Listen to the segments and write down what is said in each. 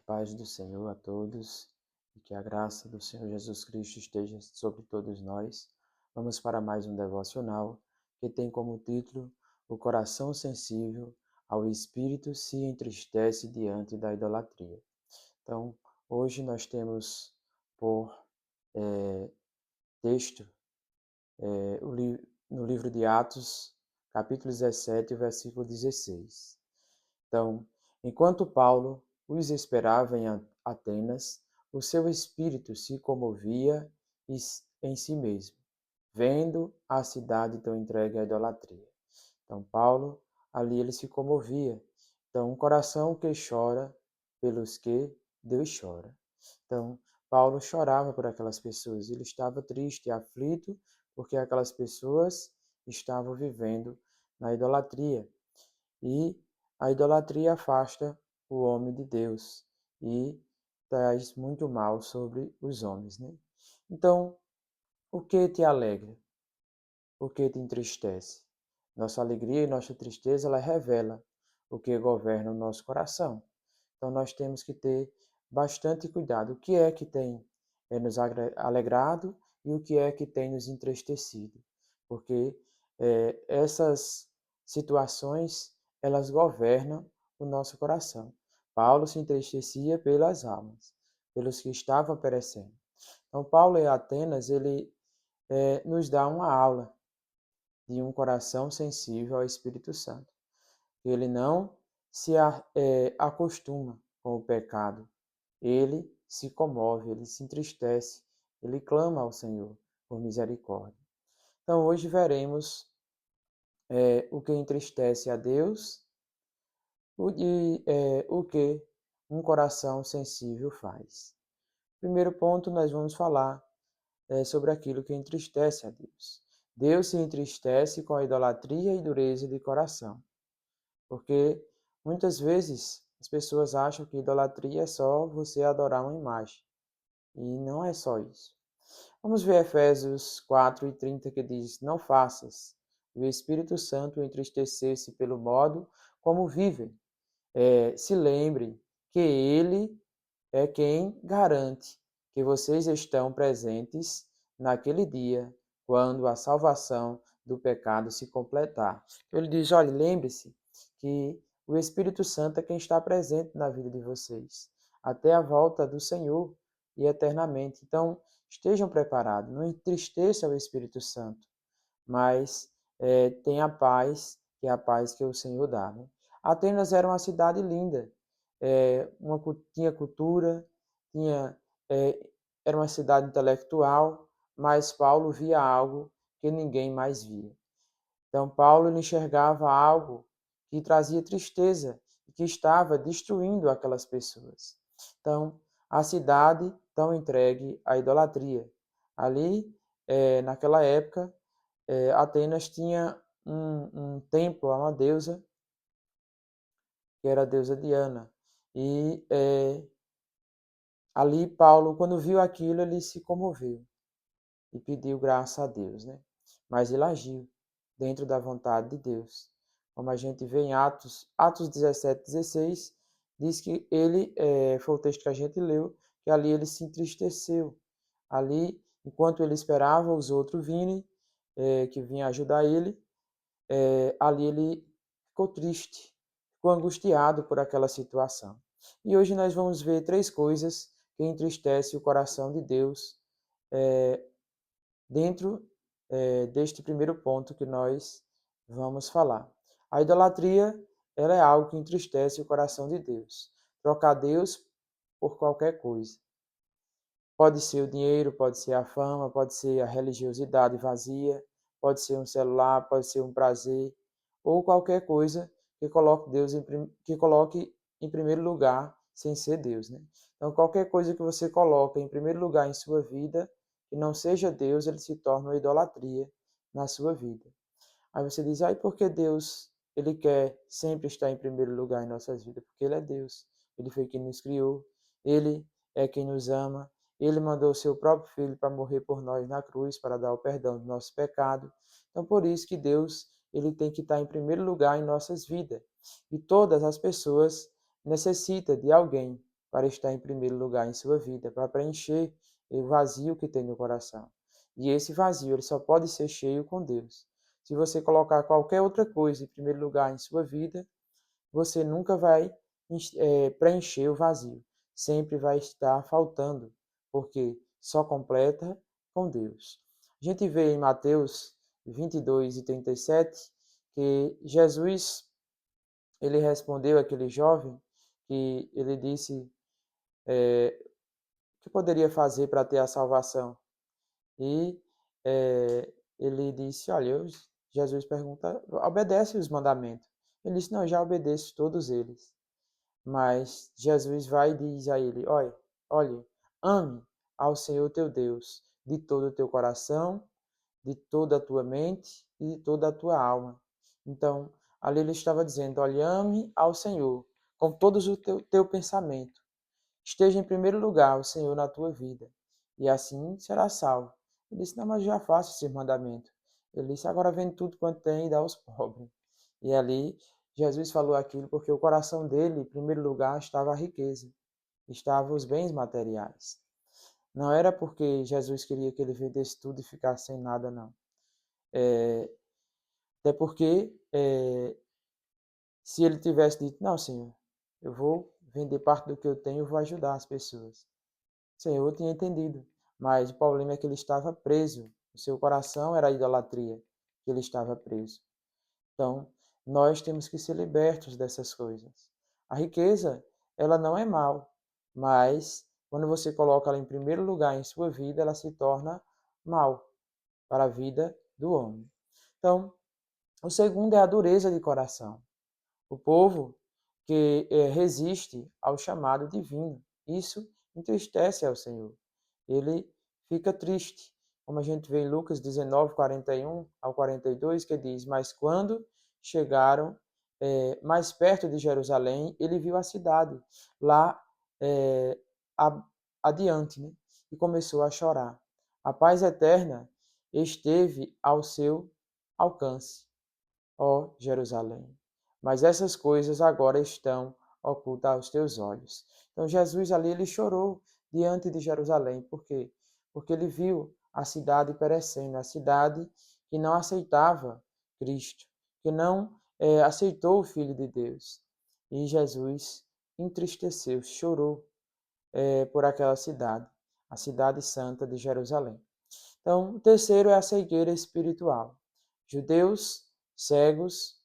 paz do Senhor a todos e que a graça do Senhor Jesus Cristo esteja sobre todos nós. Vamos para mais um devocional que tem como título O coração sensível ao espírito se entristece diante da idolatria. Então, hoje nós temos por texto no livro de Atos, capítulo 17, versículo 16. Então, enquanto Paulo os esperava em Atenas, o seu espírito se comovia em si mesmo, vendo a cidade tão entregue à idolatria. Então, Paulo, ali ele se comovia. Então, um coração que chora pelos que Deus chora. Então, Paulo chorava por aquelas pessoas. Ele estava triste, aflito, porque aquelas pessoas estavam vivendo na idolatria. E a idolatria afasta o homem de Deus e traz muito mal sobre os homens, né? Então, o que te alegra? O que te entristece? Nossa alegria e nossa tristeza, ela revela o que governa o nosso coração. Então, nós temos que ter bastante cuidado. O que é que tem nos alegrado e o que é que tem nos entristecido? Porque essas situações, elas governam o nosso coração. Paulo se entristecia pelas almas, pelos que estavam perecendo. Então, Paulo em Atenas, ele nos dá uma aula de um coração sensível ao Espírito Santo. Ele não se acostuma com o pecado. Ele se comove, ele se entristece, ele clama ao Senhor por misericórdia. Então, hoje veremos o que entristece a Deus e o que um coração sensível faz. Primeiro ponto, nós vamos falar sobre aquilo que entristece a Deus. Deus se entristece com a idolatria e dureza de coração, porque muitas vezes as pessoas acham que idolatria é só você adorar uma imagem, e não é só isso. Vamos ver Efésios 4:30 que diz: Não faças o Espírito Santo entristecer-se pelo modo como vivem. Se lembrem que Ele é quem garante que vocês estão presentes naquele dia, quando a salvação do pecado se completar. Ele diz: olha, lembre-se que o Espírito Santo é quem está presente na vida de vocês, até a volta do Senhor e eternamente. Então, estejam preparados, não entristeça o Espírito Santo, mas tenha paz, que é a paz que o Senhor dá. Né? Atenas era uma cidade linda, tinha cultura, tinha, era uma cidade intelectual, mas Paulo via algo que ninguém mais via. Então, Paulo enxergava algo que trazia tristeza e que estava destruindo aquelas pessoas. Então, a cidade tão entregue à idolatria. Ali, naquela época, Atenas tinha um templo a uma deusa, que era a deusa Diana. E ali Paulo, quando viu aquilo, ele se comoveu e pediu graça a Deus, né? Mas ele agiu dentro da vontade de Deus. Como a gente vê em Atos 17:16, diz que ele, foi o texto que a gente leu, que ali ele se entristeceu. Ali, enquanto ele esperava os outros virem, que vinham ajudar ele, ali ele ficou triste, ficou angustiado por aquela situação. E hoje nós vamos ver três coisas que entristecem o coração de Deus dentro deste primeiro ponto que nós vamos falar. A idolatria, ela é algo que entristece o coração de Deus. Trocar Deus por qualquer coisa. Pode ser o dinheiro, pode ser a fama, pode ser a religiosidade vazia, pode ser um celular, pode ser um prazer, ou qualquer coisa que coloque que coloque em primeiro lugar sem ser Deus, né? Então, qualquer coisa que você coloque em primeiro lugar em sua vida, que não seja Deus, ele se torna uma idolatria na sua vida. Aí você diz, por que Deus, ele quer sempre estar em primeiro lugar em nossas vidas? Porque ele é Deus. Ele foi quem nos criou. Ele é quem nos ama. Ele mandou o seu próprio filho para morrer por nós na cruz, para dar o perdão do nosso pecado. Então, por isso que Deus, ele tem que estar em primeiro lugar em nossas vidas. E todas as pessoas necessitam de alguém para estar em primeiro lugar em sua vida, para preencher o vazio que tem no coração. E esse vazio ele só pode ser cheio com Deus. Se você colocar qualquer outra coisa em primeiro lugar em sua vida, você nunca vai preencher o vazio. Sempre vai estar faltando, porque só completa com Deus. A gente vê em Mateus 22 e 37 que Jesus ele respondeu àquele jovem que ele disse o que poderia fazer para ter a salvação. E ele disse, olha, Jesus pergunta, obedece os mandamentos. Ele disse, não, eu já obedeço todos eles. Mas Jesus vai e diz a ele, olha, ame ao Senhor teu Deus de todo o teu coração, de toda a tua mente e de toda a tua alma. Então, ali ele estava dizendo, olha, ame ao Senhor com todos o teu pensamento. Esteja em primeiro lugar o Senhor na tua vida, e assim será salvo. Ele disse, não, mas já faço esse mandamento. Ele disse, agora vende tudo quanto tem e dá aos pobres. E ali, Jesus falou aquilo porque o coração dele, em primeiro lugar, estava a riqueza, estavam os bens materiais. Não era porque Jesus queria que ele vendesse tudo e ficasse sem nada, não. Até porque, se ele tivesse dito, não, Senhor, eu vou vender parte do que eu tenho e vou ajudar as pessoas. Senhor tinha entendido, mas o problema é que ele estava preso. O seu coração era a idolatria, que ele estava preso. Então, nós temos que ser libertos dessas coisas. A riqueza, ela não é mal, mas quando você coloca ela em primeiro lugar em sua vida, ela se torna mal para a vida do homem. Então, o segundo é a dureza de coração. O povo que resiste ao chamado divino. Isso entristece ao Senhor. Ele fica triste, como a gente vê em Lucas 19, 41 ao 42, que diz, mas quando chegaram mais perto de Jerusalém, ele viu a cidade lá adiante, né? E começou a chorar. A paz eterna esteve ao seu alcance, ó Jerusalém. Mas essas coisas agora estão ocultas aos teus olhos. Então Jesus ali ele chorou diante de Jerusalém. Por quê? Porque ele viu a cidade perecendo, a cidade que não aceitava Cristo, que não aceitou o Filho de Deus. E Jesus entristeceu, chorou por aquela cidade, a cidade santa de Jerusalém. Então, o terceiro é a cegueira espiritual. Judeus cegos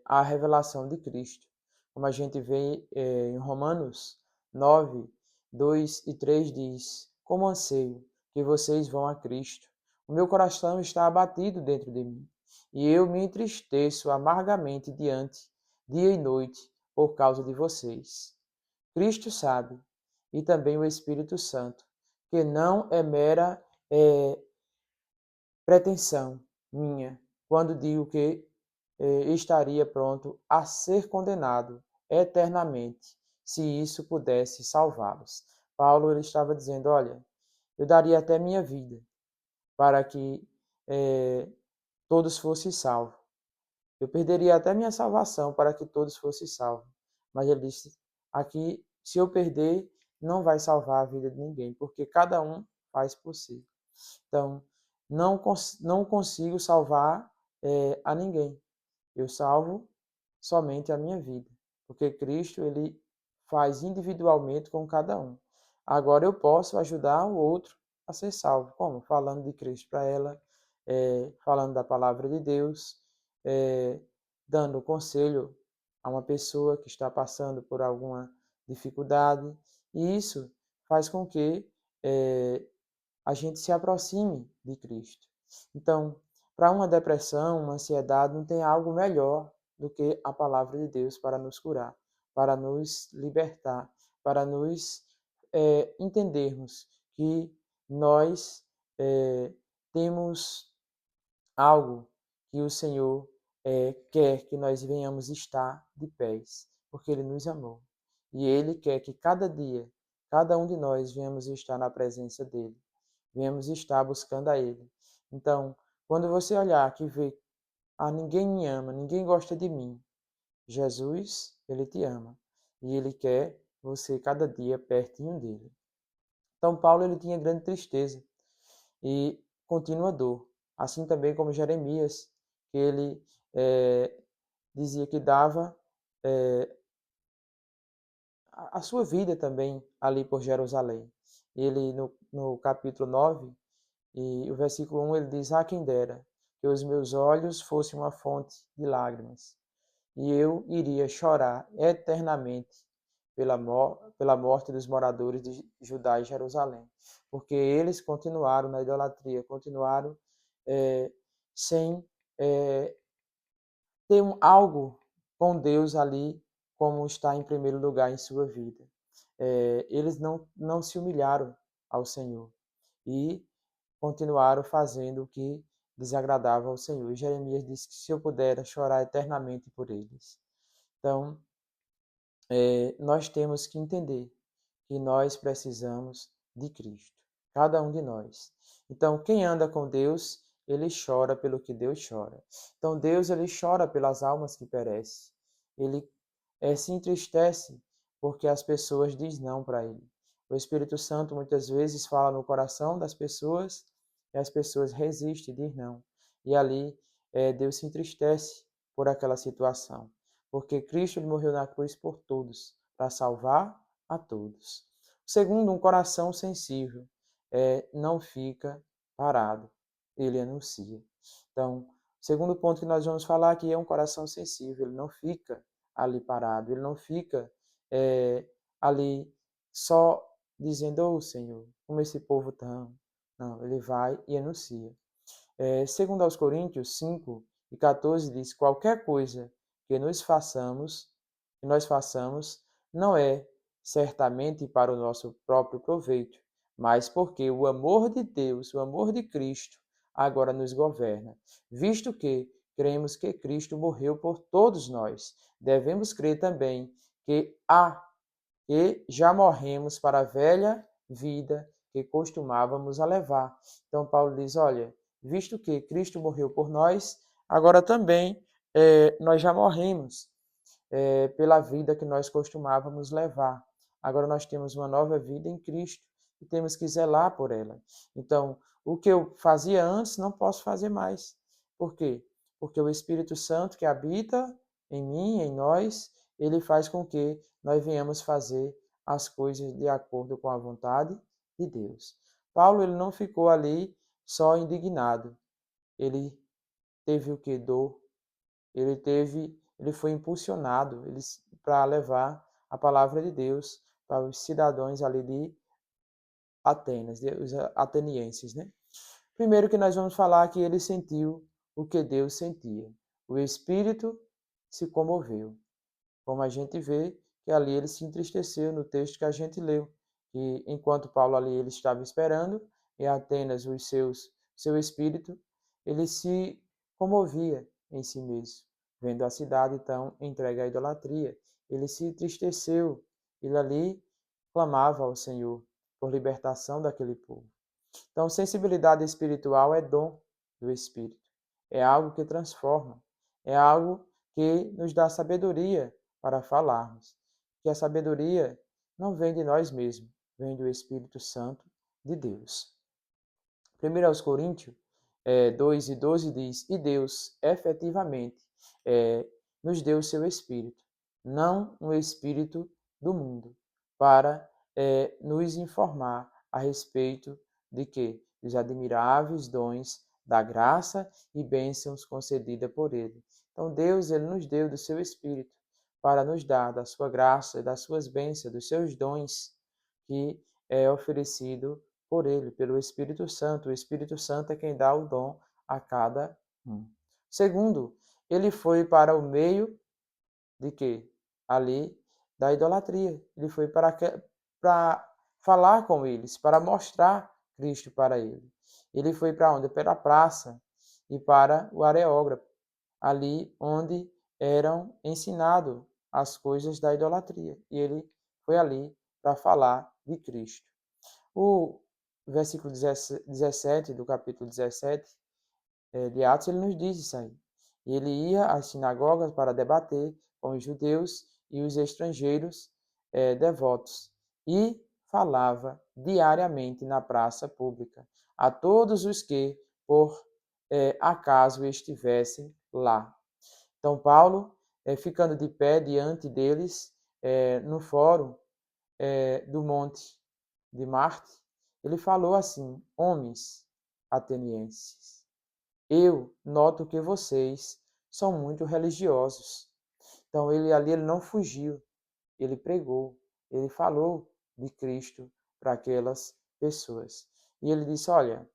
a revelação de Cristo. Como a gente vê em Romanos 9, 2 e 3 diz, como anseio que vocês vão a Cristo. O meu coração está abatido dentro de mim, e eu me entristeço amargamente diante, dia e noite, por causa de vocês. Cristo sabe, e também o Espírito Santo, que não é mera pretensão minha, quando digo que estaria pronto a ser condenado eternamente, se isso pudesse salvá-los. Paulo ele estava dizendo, olha, eu daria até minha vida para que todos fossem salvos. Eu perderia até minha salvação para que todos fossem salvos. Mas ele disse, aqui, se eu perder, não vai salvar a vida de ninguém, porque cada um faz por si. Então, não consigo salvar a ninguém. Eu salvo somente a minha vida, porque Cristo ele faz individualmente com cada um. Agora eu posso ajudar o outro a ser salvo, como? Falando de Cristo para ela, falando da palavra de Deus, dando conselho a uma pessoa que está passando por alguma dificuldade, e isso faz com que a gente se aproxime de Cristo. Então, para uma depressão, uma ansiedade, não tem algo melhor do que a palavra de Deus para nos curar, para nos libertar, para nos entendermos que nós temos algo que o Senhor quer que nós venhamos estar de pés, porque Ele nos amou. E Ele quer que cada dia, cada um de nós venhamos estar na presença dEle, venhamos estar buscando a Ele. Então, quando você olhar que vê, ninguém me ama, ninguém gosta de mim, Jesus, Ele te ama. E Ele quer você cada dia pertinho dele. Então Paulo ele tinha grande tristeza e contínua dor, assim também como Jeremias, que ele dizia que dava a sua vida também ali por Jerusalém. Ele no capítulo 9 e o versículo 1 ele diz: "Ah, quem dera que os meus olhos fossem uma fonte de lágrimas, e eu iria chorar eternamente pela morte dos moradores de Judá e Jerusalém, porque eles continuaram na idolatria, continuaram sem ter algo com Deus ali, como está em primeiro lugar em sua vida. Eles não se humilharam ao Senhor e continuaram fazendo o que desagradava ao Senhor. E Jeremias disse que se eu puder chorar eternamente por eles. Então, nós temos que entender que nós precisamos de Cristo, cada um de nós. Então, quem anda com Deus, ele chora pelo que Deus chora. Então, Deus ele chora pelas almas que perecem. Ele se entristece porque as pessoas dizem não para ele. O Espírito Santo muitas vezes fala no coração das pessoas e as pessoas resistem e dizem não. E ali Deus se entristece por aquela situação, porque Cristo ele morreu na cruz por todos, para salvar a todos. Segundo, um coração sensível não fica parado, ele anuncia. Então, o segundo ponto que nós vamos falar aqui é um coração sensível, ele não fica ali parado, ele não fica ali só dizendo, ô Senhor, como esse povo tão. Não, ele vai e anuncia. Segundo aos Coríntios 5:14 diz, qualquer coisa que nós façamos, não é certamente para o nosso próprio proveito, mas porque o amor de Deus, o amor de Cristo, agora nos governa, visto que cremos que Cristo morreu por todos nós. Devemos crer também que já morremos para a velha vida que costumávamos a levar. Então Paulo diz, olha, visto que Cristo morreu por nós, agora também nós já morremos pela vida que nós costumávamos levar. Agora nós temos uma nova vida em Cristo e temos que zelar por ela. Então, o que eu fazia antes, não posso fazer mais. Por quê? Porque o Espírito Santo que habita em mim, em nós, ele faz com que nós venhamos fazer as coisas de acordo com a vontade de Deus. Paulo ele não ficou ali só indignado. Ele teve o que? Dor. Ele foi impulsionado para levar a palavra de Deus para os cidadãos ali de Atenas, os atenienses, né? Primeiro que nós vamos falar que ele sentiu o que Deus sentia. O Espírito se comoveu. Como a gente vê que ali ele se entristeceu no texto que a gente leu. E enquanto Paulo ali ele estava esperando, em Atenas seu espírito, ele se comovia em si mesmo, vendo a cidade então entregue à idolatria. Ele se entristeceu, ele ali clamava ao Senhor por libertação daquele povo. Então, sensibilidade espiritual é dom do Espírito. É algo que transforma. É algo que nos dá sabedoria para falarmos. Que a sabedoria não vem de nós mesmos, vem do Espírito Santo de Deus. 1 aos Coríntios 2:12 diz, e Deus efetivamente nos deu o seu Espírito, não um Espírito do mundo, para nos informar a respeito de que? Dos admiráveis dons da graça e bênçãos concedida por Ele. Então Deus ele nos deu do seu Espírito para nos dar da sua graça, das suas bênçãos, dos seus dons que é oferecido por Ele, pelo Espírito Santo. O Espírito Santo é quem dá o dom a cada um. Segundo, ele foi para o meio de quê? Ali da idolatria. Ele foi para falar com eles, para mostrar Cristo para ele. Ele foi para onde? Para a praça e para o areógrafo, ali onde eram ensinados as coisas da idolatria. E ele foi ali para falar de Cristo. O versículo 17 do capítulo 17 de Atos, ele nos diz isso aí. Ele ia às sinagogas para debater com os judeus e os estrangeiros devotos e falava diariamente na praça pública a todos os que, por acaso, estivessem lá. Então, Paulo, ficando de pé diante deles, no fórum do Monte de Marte, ele falou assim: homens atenienses, eu noto que vocês são muito religiosos. Então, ele não fugiu, ele pregou, ele falou de Cristo para aquelas pessoas. E ele disse: olha,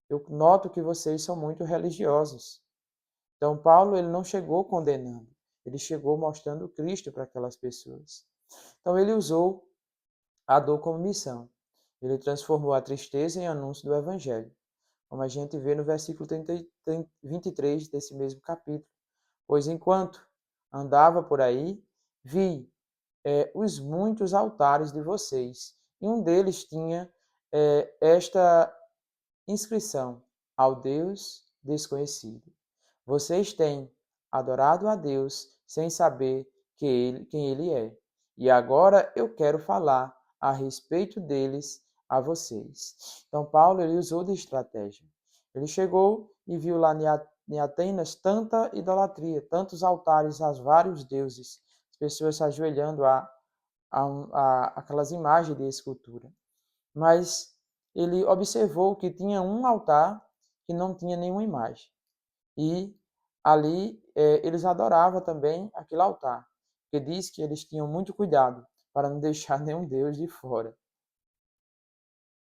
eu noto que vocês são muito religiosos. Então, Paulo ele não chegou condenando, ele chegou mostrando Cristo para aquelas pessoas. Então, ele usou a dor como missão. Ele transformou a tristeza em anúncio do Evangelho, como a gente vê no versículo 23 desse mesmo capítulo. Pois enquanto andava por aí, vi os muitos altares de vocês, e um deles tinha esta inscrição: ao Deus desconhecido. Vocês têm adorado a Deus sem saber quem Ele é. E agora eu quero falar a respeito deles a vocês. Então, Paulo ele usou de estratégia. Ele chegou e viu lá em Atenas tanta idolatria, tantos altares a vários deuses, as pessoas se ajoelhando aquelas imagens de escultura. Mas ele observou que tinha um altar que não tinha nenhuma imagem. E ali eles adoravam também aquele altar, que diz que eles tinham muito cuidado para não deixar nenhum deus de fora.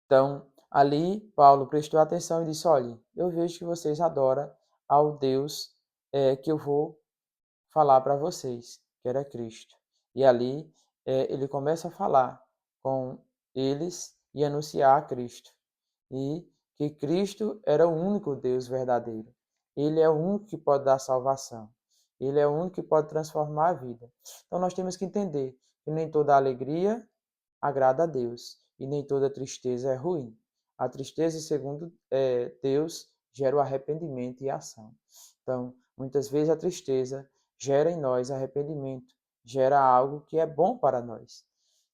Então, ali Paulo prestou atenção e disse: olha, eu vejo que vocês adoram ao Deus que eu vou falar para vocês, que era Cristo. E ali ele começa a falar com eles e anunciar a Cristo. E que Cristo era o único Deus verdadeiro. Ele é o único que pode dar salvação. Ele é o único que pode transformar a vida. Então nós temos que entender que nem toda alegria agrada a Deus e nem toda tristeza é ruim. A tristeza, segundo Deus, gera o arrependimento e a ação. Então, muitas vezes a tristeza gera em nós arrependimento, gera algo que é bom para nós.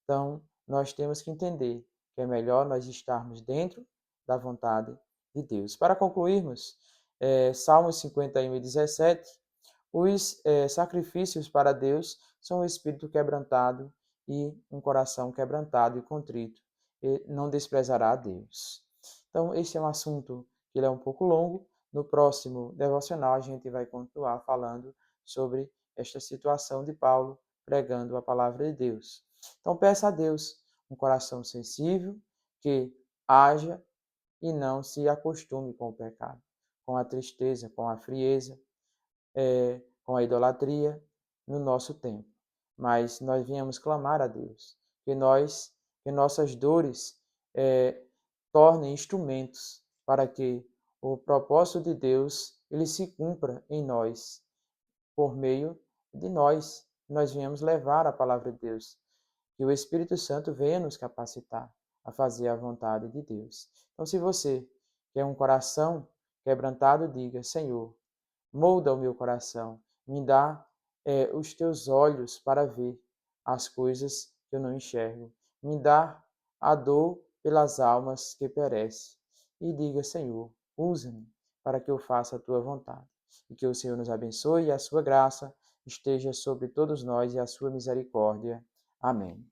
Então, nós temos que entender que é melhor nós estarmos dentro da vontade de Deus. Para concluirmos, Salmos 51 e 17, os sacrifícios para Deus são o espírito quebrantado e um coração quebrantado e contrito, e não desprezará a Deus. Então, esse é um assunto que ele é um pouco longo. No próximo devocional, a gente vai continuar falando sobre esta situação de Paulo pregando a palavra de Deus. Então, peça a Deus um coração sensível, que haja e não se acostume com o pecado, com a tristeza, com a frieza, com a idolatria no nosso tempo. Mas nós viemos clamar a Deus, que nossas dores tornem instrumentos para que o propósito de Deus ele se cumpra em nós, por meio de nós. Nós viemos levar a palavra de Deus. Que o Espírito Santo venha nos capacitar a fazer a vontade de Deus. Então, se você quer um coração quebrantado, diga: Senhor, molda o meu coração, me dá os teus olhos para ver as coisas que eu não enxergo, me dá a dor pelas almas que perecem. E diga: Senhor, usa-me para que eu faça a tua vontade. E que o Senhor nos abençoe e a sua graça esteja sobre todos nós e a sua misericórdia. Amém.